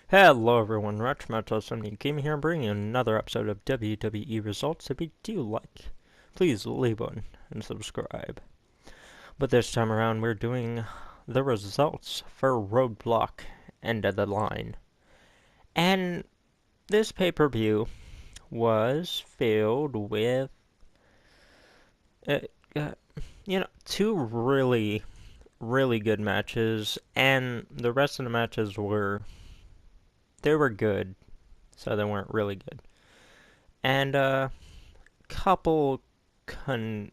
Hello everyone, Rich Swann Game here, bringing you another episode of WWE Results. If you do like, please leave one and subscribe. But this time around, we're doing the results for Roadblock, End of the Line. And this pay-per-view was filled with, uh, uh, two really, really good matches, and the rest of the matches were good, so they weren't really good. And couple confusing,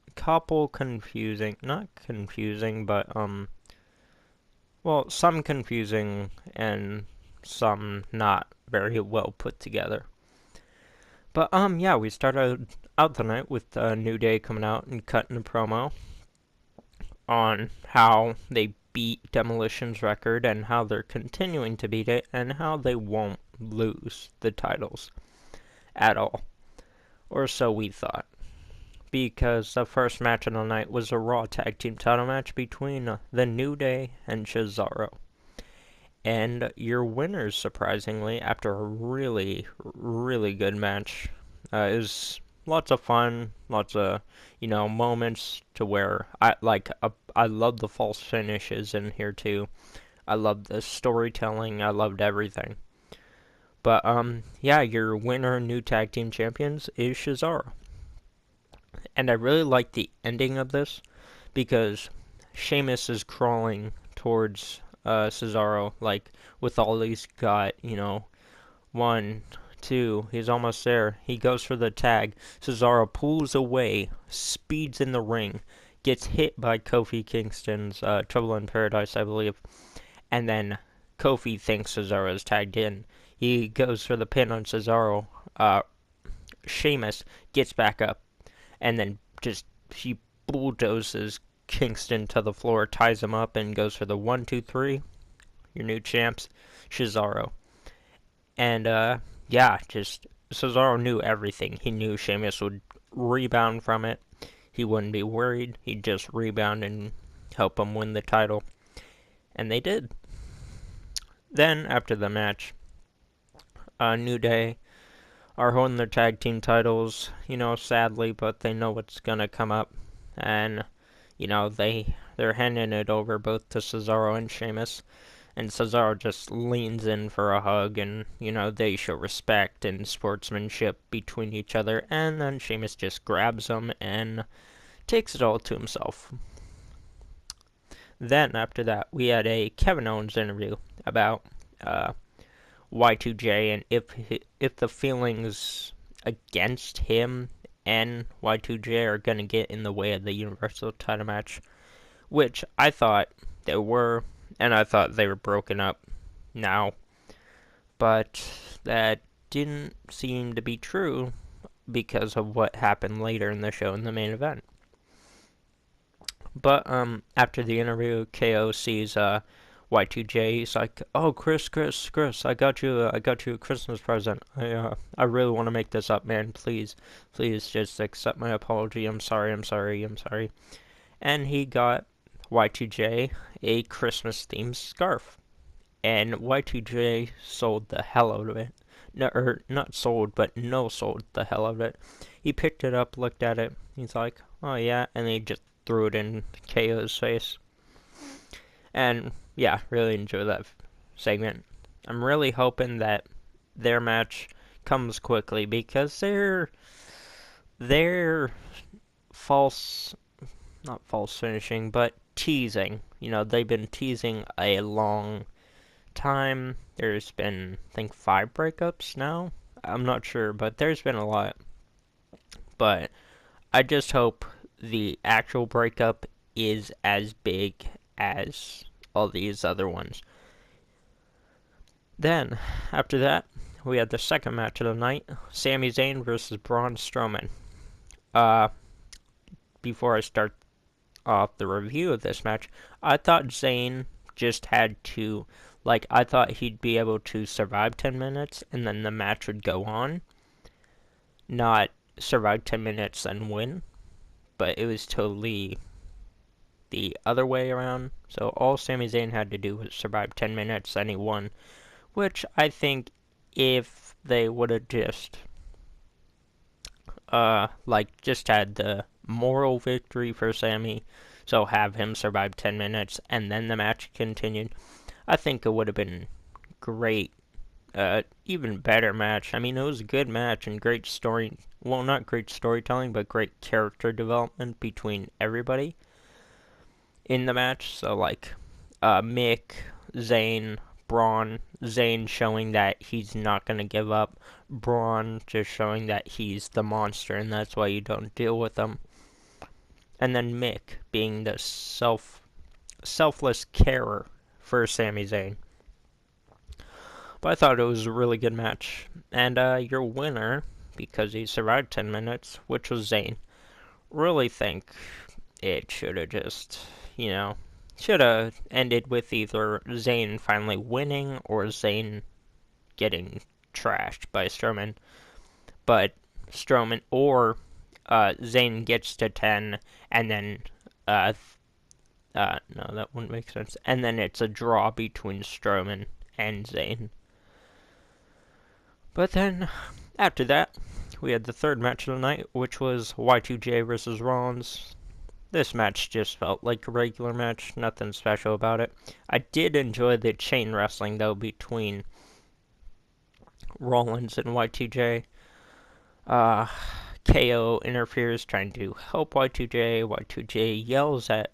not confusing, but well, some confusing and some not very well put together. But yeah, we started out the night with New Day coming out and cutting a promo on how they beat Demolition's record and how they're continuing to beat it and how they won't lose the titles at all. Or so we thought. Because the first match of the night was a Raw Tag Team title match between the New Day and Shesaro. And your winners, surprisingly, after a really, really good match, is lots of fun, lots of, moments to where I love the false finishes in here too. I loved the storytelling, I loved everything. But, yeah, your winner new tag team champions is Shesaro. And I really like the ending of this because Sheamus is crawling towards Cesaro, like, with all he's got, 1, 2, he's almost there. He goes for the tag. Cesaro pulls away, speeds in the ring, gets hit by Kofi Kingston's Trouble in Paradise, I believe, and then Kofi thinks Cesaro is tagged in. He goes for the pin on Cesaro. Sheamus gets back up, and then he bulldozes Kingston to the floor, ties him up, and goes for the 1, 2, 3. Your new champs, Shesaro. And yeah, just Cesaro knew everything. He knew Sheamus would rebound from it. He wouldn't be worried. He'd just rebound and help him win the title. And they did. Then, after the match, New Day are holding their tag team titles, sadly, but they know what's gonna come up. And, they're handing it over both to Cesaro and Sheamus. And Cesaro just leans in for a hug, and, they show respect and sportsmanship between each other. And then Sheamus just grabs him and takes it all to himself. Then, after that, we had a Kevin Owens interview about Y2J and if the feelings against him and Y2J are going to get in the way of the Universal title match, which I thought they were, and I thought they were broken up now, but that didn't seem to be true because of what happened later in the show in the main event. But after the interview, KO sees Y2J. He's like, "Oh, Chris, I got you a Christmas present. I really want to make this up, man. Please, just accept my apology. I'm sorry. And he got Y2J a Christmas-themed scarf, and Y2J sold the hell out of it. No, not sold, but no-sold the hell out of it. He picked it up, looked at it. He's like, "Oh yeah," and he just threw it in KO's face. And yeah, really enjoy that segment. I'm really hoping that their match comes quickly because they're not false finishing, but teasing. They've been teasing a long time. There's been, I think, 5 breakups now. I'm not sure, but there's been a lot. But I just hope the actual breakup is as big as all these other ones. Then, after that, we had the second match of the night, Sami Zayn versus Braun Strowman. Before I start off the review of this match, I thought Zayn just had to, I thought he'd be able to survive 10 minutes and then the match would go on. Not survive 10 minutes and win. But it was totally the other way around. So all Sami Zayn had to do was survive 10 minutes and he won which I think if they would have just, just had the moral victory for Sami, so have him survive 10 minutes, and then the match continued, I think it would have been great. Even better match. I mean, it was a good match and great story. Well, not great storytelling, but great character development between everybody in the match. So, Mick, Zayn, Braun, Zayn showing that he's not going to give up. Braun just showing that he's the monster and that's why you don't deal with him. And then Mick being the selfless carer for Sami Zayn. But I thought it was a really good match. And your winner, because he survived 10 minutes, which was Zayn, really think it should have just, should have ended with either Zayn finally winning or Zayn getting trashed by Strowman. But Strowman or Zayn gets to 10 and then no, that wouldn't make sense. And then it's a draw between Strowman and Zayn. But then, after that, we had the third match of the night, which was Y2J versus Rollins. This match just felt like a regular match, nothing special about it. I did enjoy the chain wrestling, though, between Rollins and Y2J. KO interferes, trying to help Y2J. Y2J yells at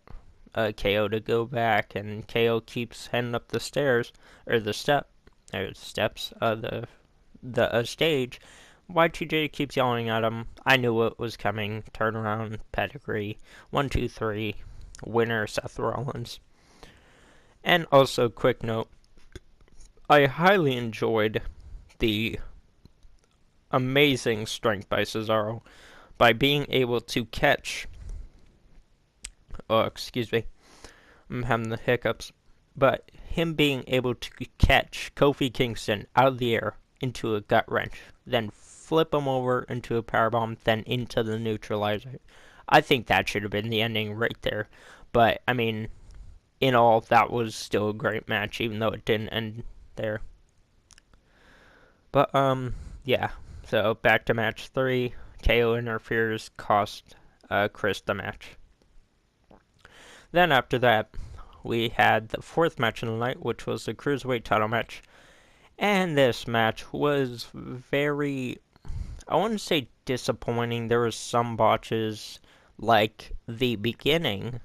KO to go back, and KO keeps heading up the stairs, or the steps, the stage. Y2J keeps yelling at him. I knew it was coming. Turn around, pedigree. 1, 2, 3. Winner, Seth Rollins. And also, quick note. I highly enjoyed the amazing strength by Cesaro by being able to catch... Oh, excuse me. I'm having the hiccups. But him being able to catch Kofi Kingston out of the air into a gut wrench, then flip him over into a powerbomb, then into the neutralizer. I think that should have been the ending right there. But, I mean, in all, that was still a great match, even though it didn't end there. But, yeah. So, back to match 3. KO interferes, cost Chris the match. Then, after that, we had the fourth match of the night, which was the Cruiserweight title match. And this match was very, I wouldn't say disappointing. There was some botches, like the beginning,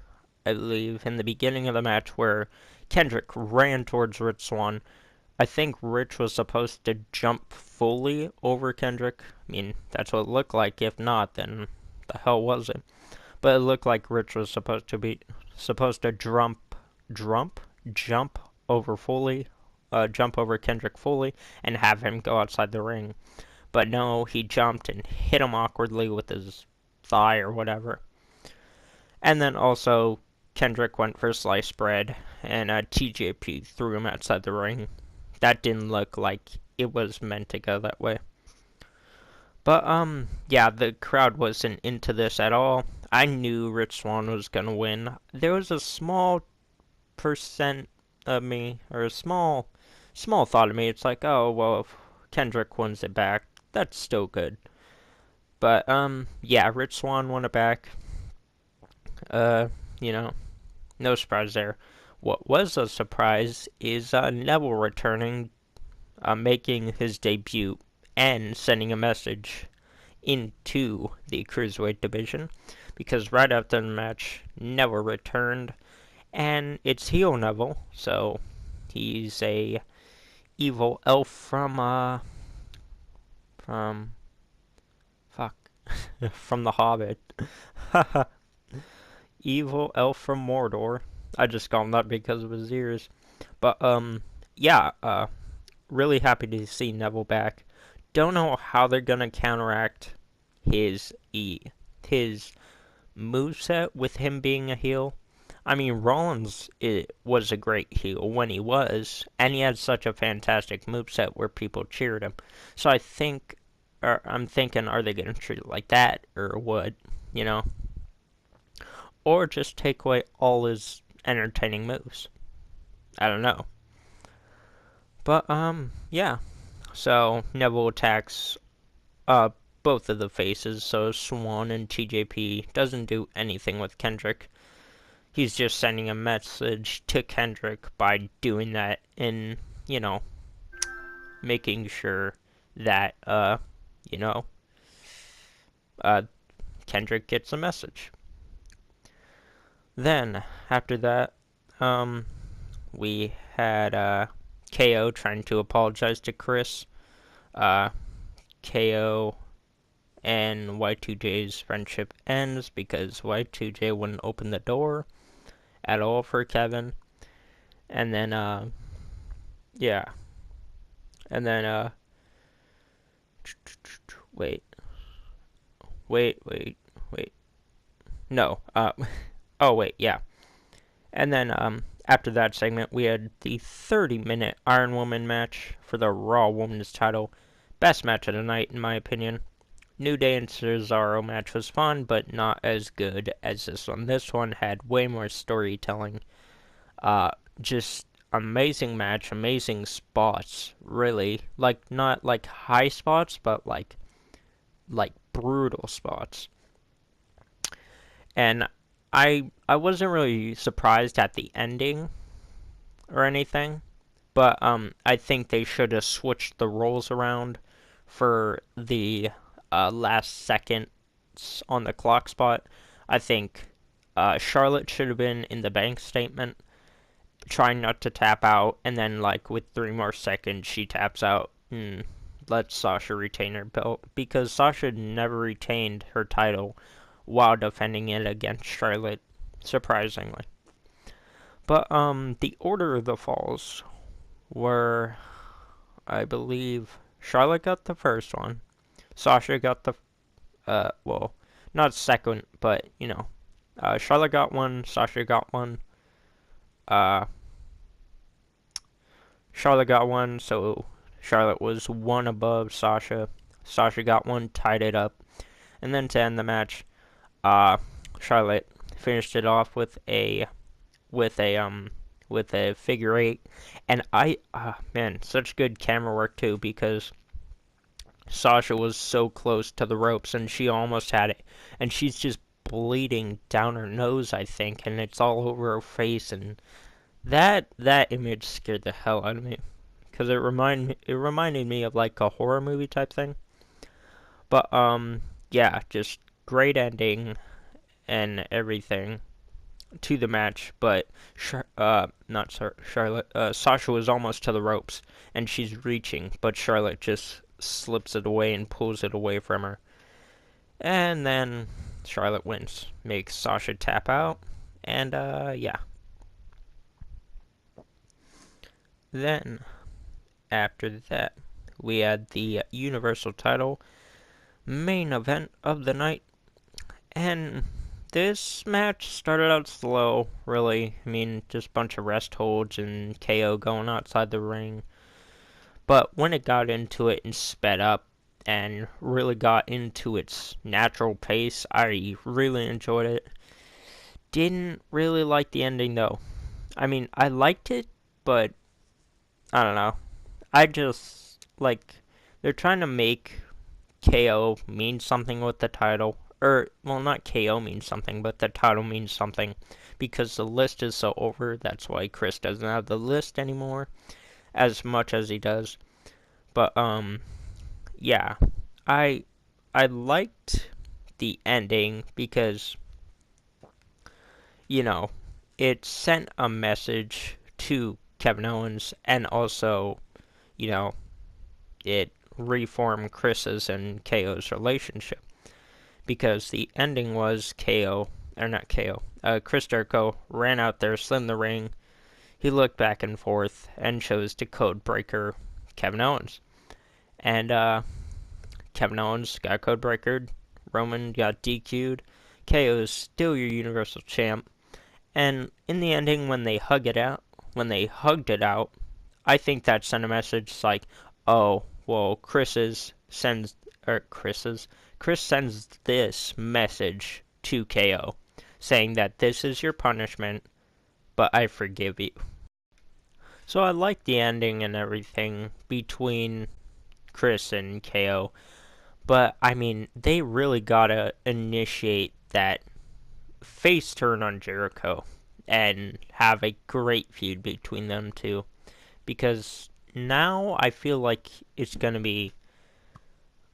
I believe, in the beginning of the match where Kendrick ran towards Rich Swann. I think Rich was supposed to jump fully over Kendrick. I mean, that's what it looked like. If not, then the hell was it? But it looked like Rich was supposed to jump over fully. Jump over Kendrick fully and have him go outside the ring. But no, he jumped and hit him awkwardly with his thigh or whatever. And then also, Kendrick went for sliced bread, and TJP threw him outside the ring. That didn't look like it was meant to go that way. But, yeah, the crowd wasn't into this at all. I knew Rich Swann was going to win. There was a small percent of me, or a small thought of me. It's like, oh, well, if Kendrick wins it back, that's still good. But, yeah, Rich Swann won it back. No surprise there. What was a surprise is Neville returning, making his debut, and sending a message into the Cruiserweight division. Because right after the match, Neville returned, and it's heel Neville, so he's a evil elf from from The Hobbit. Evil elf from Mordor. I just call him that because of his ears. But, yeah, really happy to see Neville back. Don't know how they're gonna counteract his moveset with him being a heel. I mean, Rollins was a great heel when he was, and he had such a fantastic moveset where people cheered him. So I'm thinking, are they going to treat it like that, or what, Or just take away all his entertaining moves. I don't know. But, yeah. So, Neville attacks, uh, both of the faces, so Swann and TJP doesn't do anything with Kendrick. He's just sending a message to Kendrick by doing that and, you know, making sure that, you know, uh, Kendrick gets a message. Then, after that, we had, KO trying to apologize to Chris. KO and Y2J's friendship ends because Y2J wouldn't open the door at all for Kevin. And then, yeah. And then, wait. No, oh wait, yeah. And then, after that segment, we had the 30-minute Iron Woman match for the Raw Women's title. Best match of the night, in my opinion. New Day and Cesaro match was fun, but not as good as this one. This one had way more storytelling. Just amazing match, amazing spots, really. Like, not like high spots, but like brutal spots. And I wasn't really surprised at the ending or anything, but I think they should have switched the roles around for the last seconds on the clock spot. I think Charlotte should have been in the bank statement, trying not to tap out, and then like with 3 more seconds she taps out and lets Sasha retain her belt, because Sasha never retained her title while defending it against Charlotte, surprisingly. But the order of the falls were, I believe, Charlotte got the first one, Sasha got the well, not second, but you know, Charlotte got one, Sasha got one, Charlotte got one, so Charlotte was one above Sasha. Sasha got one, tied it up, and then to end the match, Charlotte finished it off with a figure eight, and man, such good camera work too, because Sasha was so close to the ropes and she almost had it, and she's just bleeding down her nose, I think, and it's all over her face, and that image scared the hell out of me, because it reminded me of like a horror movie type thing. But yeah, just great ending and everything to the match. But Charlotte, Sasha was almost to the ropes and she's reaching, but Charlotte just slips it away and pulls it away from her, and then Charlotte wins, makes Sasha tap out, and yeah. Then after that, we had the Universal title main event of the night, and this match started out slow, really. I mean, just a bunch of rest holds and KO going outside the ring. But when it got into it and sped up and really got into its natural pace, I really enjoyed it. Didn't really like the ending though. I mean, I liked it, but I don't know. I just, like, they're trying to make KO mean something with the title. Or, well, not KO means something, but the title means something. Because the list is so over, that's why Chris doesn't have the list anymore as much as he does. But, yeah. I liked the ending because, you know, it sent a message to Kevin Owens, and also, you know, it reformed Chris's and KO's relationship, because the ending was Chris Jericho ran out there, slimmed the ring, he looked back and forth, and chose to codebreaker Kevin Owens, and Kevin Owens got codebreakered, Roman got DQ'd, KO is still your Universal Champ, and in the ending, when they hugged it out, I think that sent a message like, oh, well, Chris sends this message to KO, saying that this is your punishment, but I forgive you. So I like the ending and everything between Chris and KO, but I mean, they really gotta initiate that face turn on Jericho and have a great feud between them two, because now I feel like it's gonna be.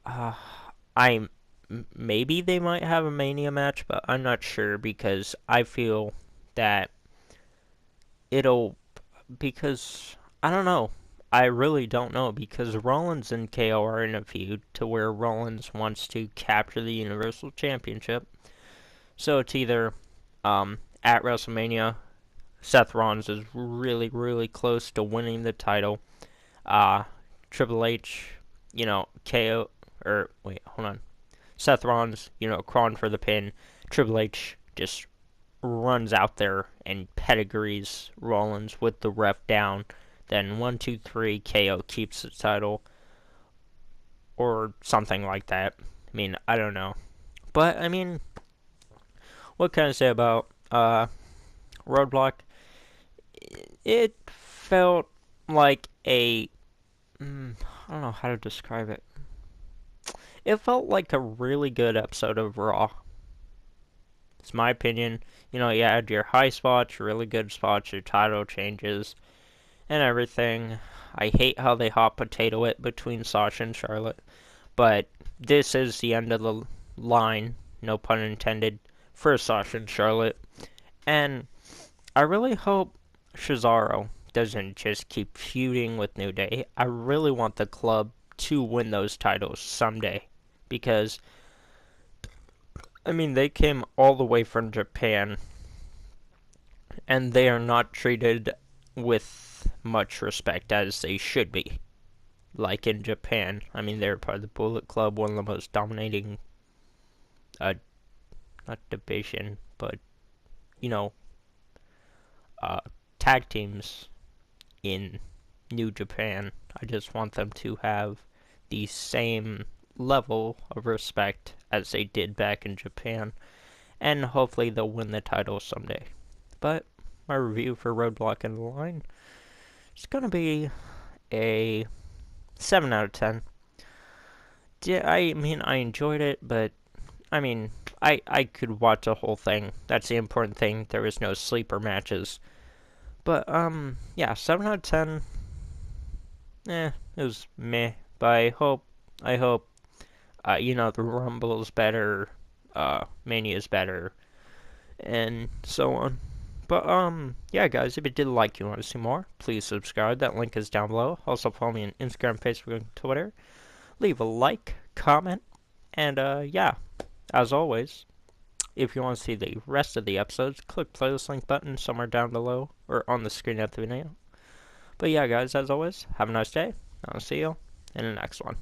Uh, I maybe they might have a Mania match, but I'm not sure because I feel that it'll because I don't know. I really don't know because Rollins and KO are in a feud to where Rollins wants to capture the Universal Championship. So it's either at WrestleMania, Seth Rollins is really, really close to winning the title. Uh, Triple H, KO, or wait, hold on. Seth Rollins, crawling for the pin. Triple H just runs out there and pedigrees Rollins with the ref down. Then 1, 2, 3, KO keeps the title. Or something like that. I mean, I don't know. But, I mean, what can I say about Roadblock? It felt like I don't know how to describe it. It felt like a really good episode of Raw. It's my opinion. You had your high spots, your really good spots, your title changes, and everything. I hate how they hot potato it between Sasha and Charlotte, but this is the end of the line, no pun intended, for Sasha and Charlotte. And I really hope Shesaro doesn't just keep feuding with New Day. I really want the club to win those titles someday, because I mean, they came all the way from Japan, and they are not treated with much respect as they should be. Like in Japan, I mean, they're part of the Bullet Club, one of the most dominating, not division, but, you know, tag teams in New Japan. I just want them to have the same level of respect as they did back in Japan, and hopefully they'll win the title someday. But my review for Roadblock and the Line is going to be a 7 out of 10. I mean, I enjoyed it, but I mean, I could watch the whole thing. That's the important thing. There was no sleeper matches. But, yeah, 7 out of 10. It was meh. But I hope, the Rumble is better, Mania is better, and so on. But, yeah, guys, if you did like you want to see more, please subscribe. That link is down below. Also, follow me on Instagram, Facebook, and Twitter. Leave a like, comment, and, yeah, as always, if you want to see the rest of the episodes, click the playlist link button somewhere down below or on the screen at the video. But yeah, guys, as always, have a nice day. I'll see you in the next one.